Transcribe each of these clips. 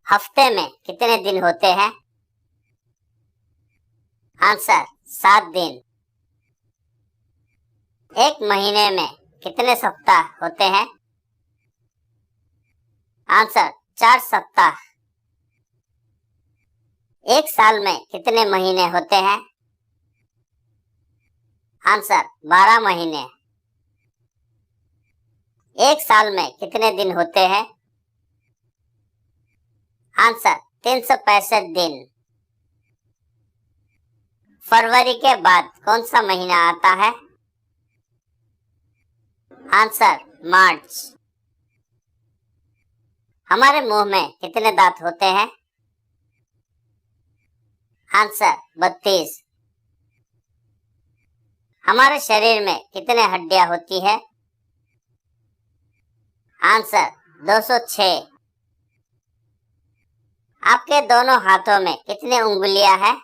हफ्ते में कितने दिन होते हैं? आंसर 7 दिन। एक महीने में कितने सप्ताह होते हैं? आंसर 4 सप्ताह। एक साल में कितने महीने होते हैं? आंसर 12 महीने। एक साल में कितने दिन होते हैं? आंसर 365 दिन। फरवरी के बाद कौन सा महीना आता है? आंसर मार्च। हमारे मुंह में कितने दांत होते हैं? आंसर 32। हमारे शरीर में कितने हड्डियां होती है? आंसर 206। आपके दोनों हाथों में कितनी उंगलियां हैं?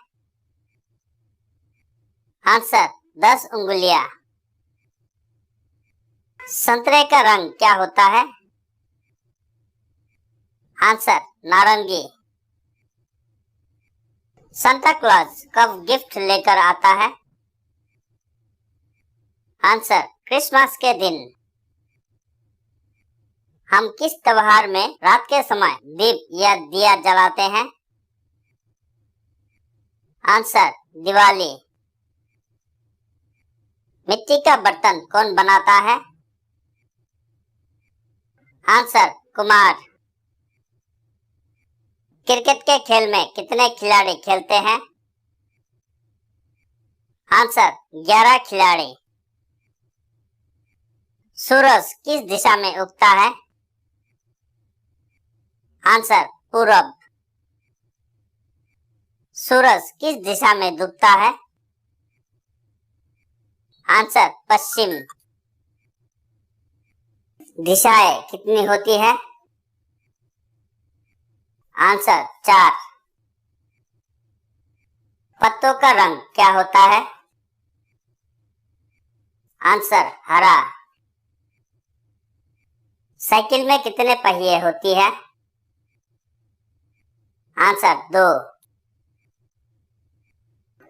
आंसर 10 उंगलियां। संतरे का रंग क्या होता है? आंसर नारंगी। सांता क्लॉज कब गिफ्ट लेकर आता है? आंसर क्रिसमस के दिन। हम किस त्योहार में रात के समय दीप या दिया जलाते हैं? आंसर दिवाली। मिट्टी का बर्तन कौन बनाता है? आंसर कुम्हार। क्रिकेट के खेल में कितने खिलाड़ी खेलते हैं? आंसर 11 खिलाड़ी। सूरज किस दिशा में उगता है? आंसर पूरब। सूरज किस दिशा में डूबता है? आंसर पश्चिम। दिशाएं कितनी होती है? आंसर 4। पत्तों का रंग क्या होता है? आंसर हरा। साइकिल में कितने पहिए होती है? आंसर 2।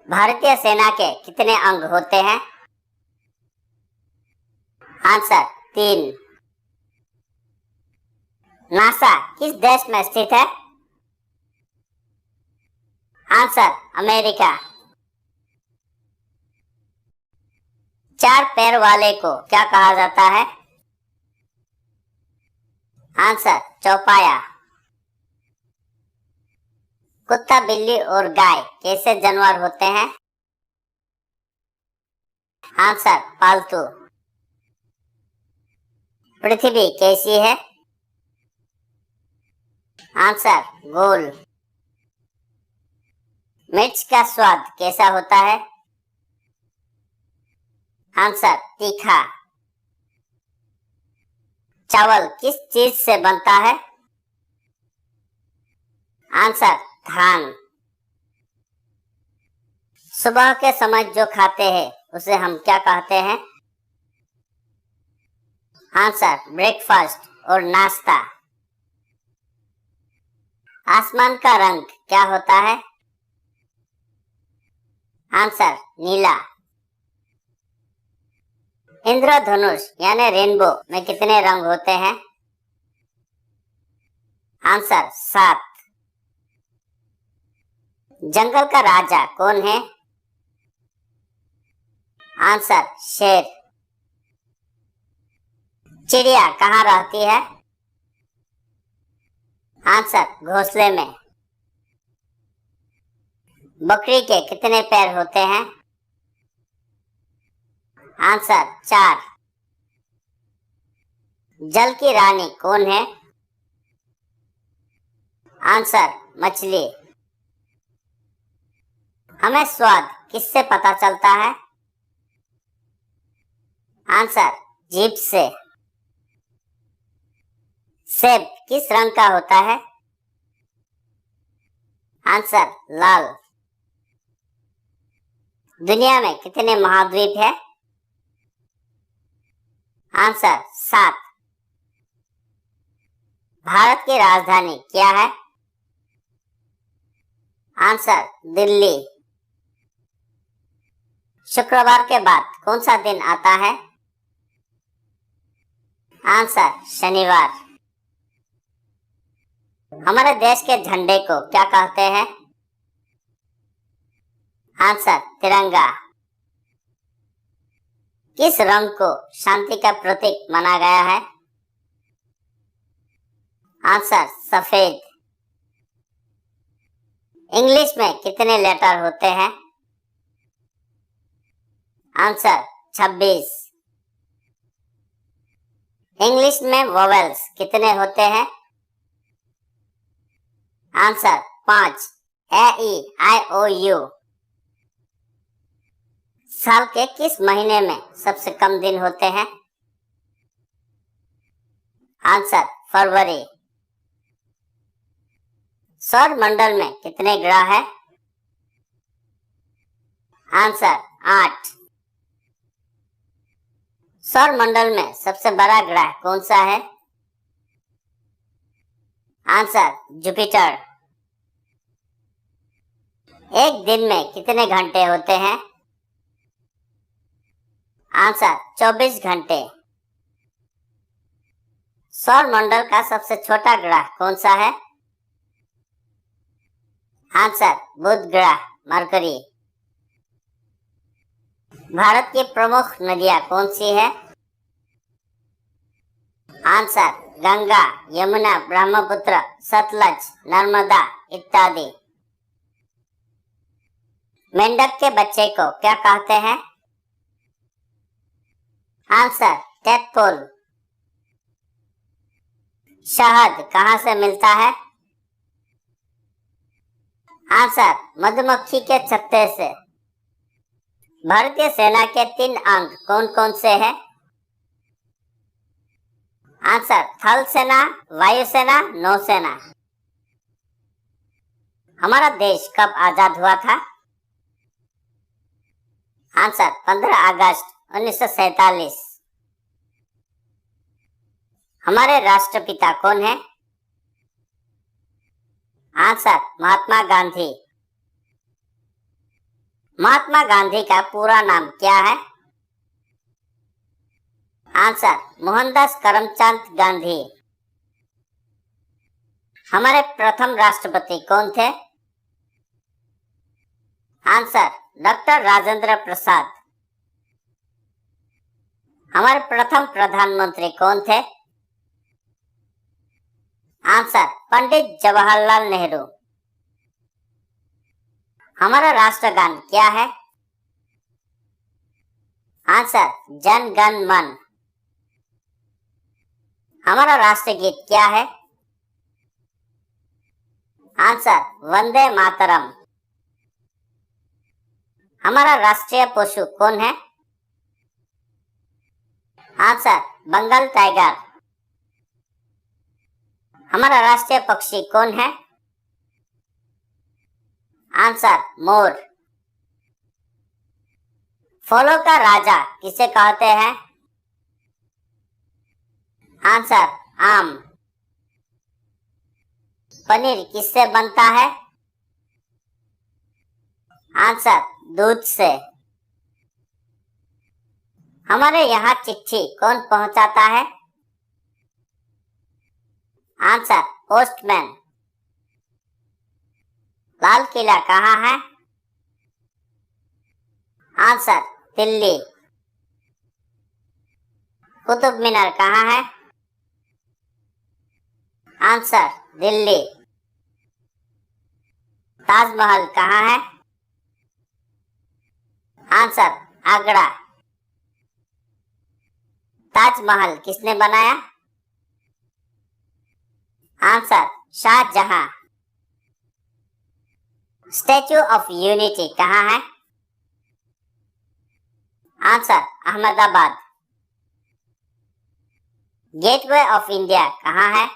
भारतीय सेना के कितने अंग होते हैं? आंसर 3। नासा किस देश में स्थित है? Answer America. 4 पैर वाले को क्या कहा जाता है? आंसर चौपाया। कुत्ता, बिल्ली और गाय कैसे जानवर होते हैं? आंसर पालतू। पृथ्वी कैसी है? आंसर गोल। मिर्च का स्वाद कैसा होता है? आंसर तीखा। चावल किस चीज से बनता है? आंसर धान। सुबह के समय जो खाते हैं उसे हम क्या कहते हैं? आंसर ब्रेकफास्ट और नाश्ता। आसमान का रंग क्या होता है? आंसर नीला। इंद्रधनुष यानी रेनबो में कितने रंग होते हैं? आंसर 7। जंगल का राजा कौन है? आंसर शेर। चिड़िया कहाँ रहती है? आंसर घोंसले में। बकरी के कितने पैर होते हैं? आंसर 4। जल की रानी कौन है? आंसर मछली। हमें स्वाद किससे पता चलता है? आंसर जीभ से। सेब किस रंग का होता है? आंसर लाल। दुनिया में कितने महाद्वीप है? आंसर 7। भारत की राजधानी क्या है? आंसर दिल्ली। शुक्रवार के बाद कौन सा दिन आता है? आंसर शनिवार। हमारे देश के झंडे को क्या कहते हैं? आंसर तिरंगा। किस रंग को शांति का प्रतीक माना गया है? आंसर सफेद। इंग्लिश में कितने लेटर होते हैं? आंसर 26। इंग्लिश में वोवेल्स कितने होते हैं? Answer 5। A E I O U. साल के किस महीने में सबसे कम दिन होते हैं? आंसर फरवरी। सौर मंडल में कितने ग्रह हैं? आंसर 8। सौर मंडल में सबसे बड़ा ग्रह कौन सा है? Answer Jupiter. एक दिन में कितने घंटे होते हैं? आंसर 24 घंटे। सौर मंडल का सबसे छोटा ग्रह कौन सा है? आंसर बुध ग्रह मरकरी। भारत की प्रमुख नदियां कौन सी है? आंसर गंगा, यमुना, ब्रह्मपुत्र, सतलज, नर्मदा इत्यादि। मेंढक के बच्चे को क्या कहते हैं? Answer tadpole. शहद कहाँ से मिलता है? आंसर मधुमक्खी के छत्ते से। भारतीय सेना के 3 अंग कौन कौन से हैं? आंसर थल सेना, वायुसेना, नौसेना। हमारा देश कब आजाद हुआ था? आंसर 15 अगस्त 1947। हमारे राष्ट्रपिता कौन है? आंसर महात्मा गांधी। महात्मा गांधी का पूरा नाम क्या है? आंसर मोहनदास करमचंद गांधी। हमारे प्रथम राष्ट्रपति कौन थे? Answer doctor Rajendra Prasad. हमारे प्रथम प्रधानमंत्री कौन थे? आंसर पंडित जवाहरलाल नेहरू। हमारा राष्ट्रगान क्या है? आंसर जन गण मन। हमारा राष्ट्रगीत क्या है? आंसर वंदे मातरम। हमारा राष्ट्रीय पशु कौन है? Answer Bengal tiger. हमारा राष्ट्रीय पक्षी कौन है? आंसर मोर। फलों का राजा किसे कहते हैं? आंसर आम। पनीर किससे बनता है? आंसर दूध से। हमारे यहाँ चिट्ठी कौन पहुंचाता है? Answer postman. लाल किला कहाँ है? आंसर दिल्ली। कुतुब मीनार कहाँ है? आंसर दिल्ली। ताजमहल कहाँ है? आंसर आगरा। ताजमहल किसने बनाया? Answer Shah Jahan. Statue of unity कहाँ है? Answer Ahmedabad. Gateway of India कहाँ है?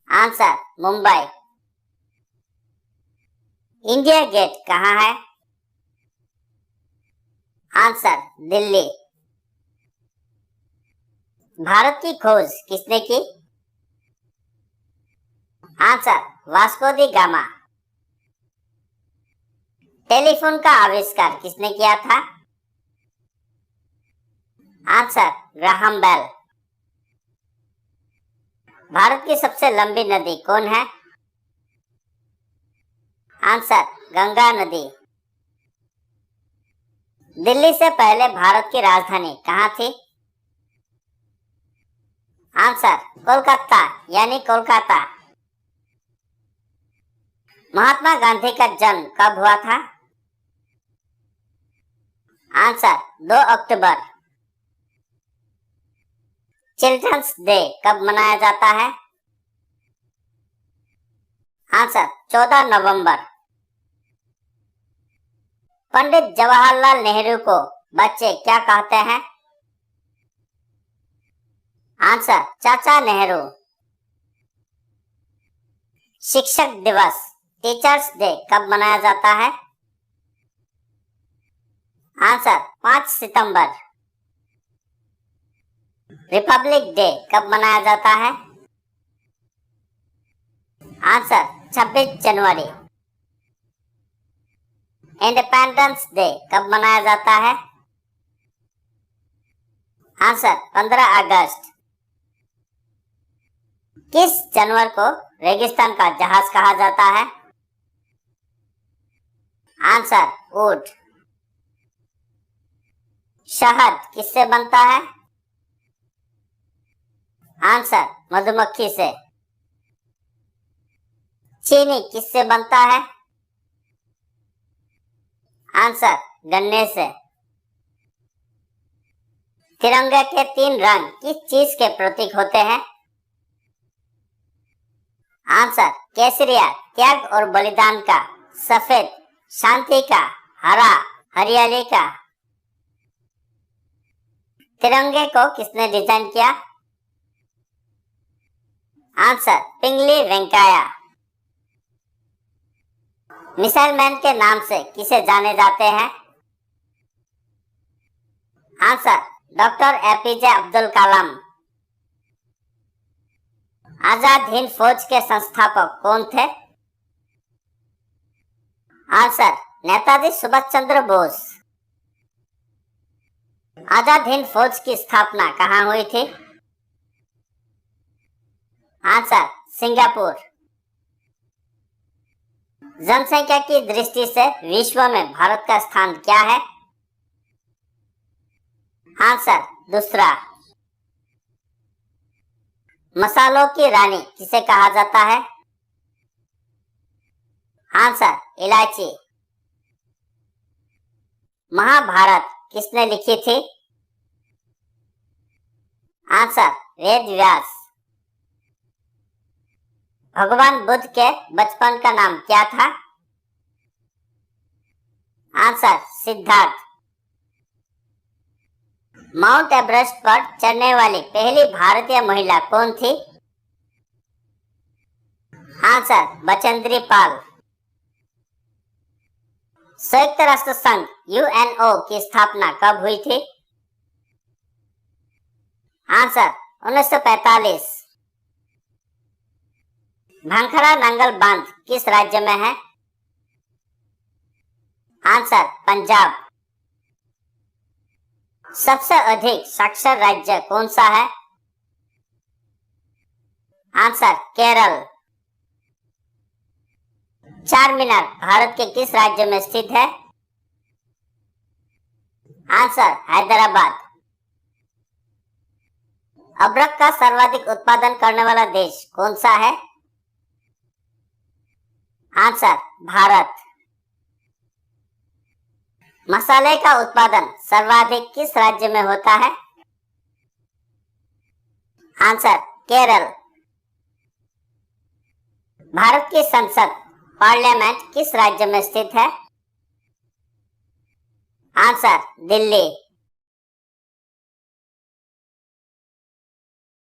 आंसर मुंबई। इंडिया गेट कहाँ है? आंसर दिल्ली। भारत की खोज किसने की? आंसर वास्को दी गामा। टेलीफोन का आविष्कार किसने किया था? Answer Graham bell. भारत की सबसे लंबी नदी कौन है? आंसर गंगा नदी। दिल्ली से पहले भारत की राजधानी कहाँ थी? आंसर कोलकाता यानी कोलकाता। महात्मा गांधी का जन्म कब हुआ था? आंसर 2 अक्टूबर। चिल्ड्रंस डे कब मनाया जाता है? आंसर 14 नवंबर। पंडित जवाहरलाल नेहरू को बच्चे क्या कहते हैं? आंसर चाचा नेहरू। शिक्षक दिवस टीचर्स डे कब मनाया जाता है? आंसर 5 सितंबर। रिपब्लिक डे कब मनाया जाता है? आंसर 26 जनवरी। इंडिपेंडेंस डे कब मनाया जाता है? आंसर 15 अगस्त। किस जानवर को रेगिस्तान का जहाज कहा जाता है? आंसर ऊंट। शहद किससे बनता है? आंसर मधुमक्खी से। चीनी किससे बनता है? आंसर गन्ने से। तिरंगे के 3 रंग किस चीज के प्रतीक होते हैं? आंसर केसरिया त्याग और बलिदान का, सफेद शांति का, हरा हरियाली का। तिरंगे को किसने डिजाइन किया? आंसर पिंगली वेंकैया। मिसाइल मैन के नाम से किसे जाने जाते हैं? Answer doctor APJ Abdul Kalam. Azad Hind फौज के संस्थापक कौन थे? आंसर नेताजी सुभाष चंद्र बोस। आजाद हिंद फौज की स्थापना कहाँ हुई थी? Answer Singapore. जनसंख्या की दृष्टि से विश्व में भारत का स्थान क्या है? आंसर दूसरा। मसालों की रानी किसे कहा जाता है? आंसर इलायची। महाभारत किसने लिखी थी? आंसर वेद व्यास। भगवान बुद्ध के बचपन का नाम क्या था? आंसर सिद्धार्थ। माउंट एवरेस्ट पर चढ़ने वाली पहली भारतीय महिला कौन थी? आंसर बचेंद्री पाल। संयुक्त राष्ट्र संघ यूएनओ की स्थापना कब हुई थी? आंसर 1945। भांखड़ा नांगल बांध किस राज्य में है? आंसर पंजाब। सबसे अधिक साक्षर राज्य कौन सा है? आंसर केरल। चार मीनार भारत के किस राज्य में स्थित है? आंसर हैदराबाद। अदरक का सर्वाधिक उत्पादन करने वाला देश कौन सा है? आंसर भारत। मसाले का उत्पादन सर्वाधिक किस राज्य में होता है? आंसर केरल। भारत की संसद पार्लियामेंट किस राज्य में स्थित है? आंसर दिल्ली।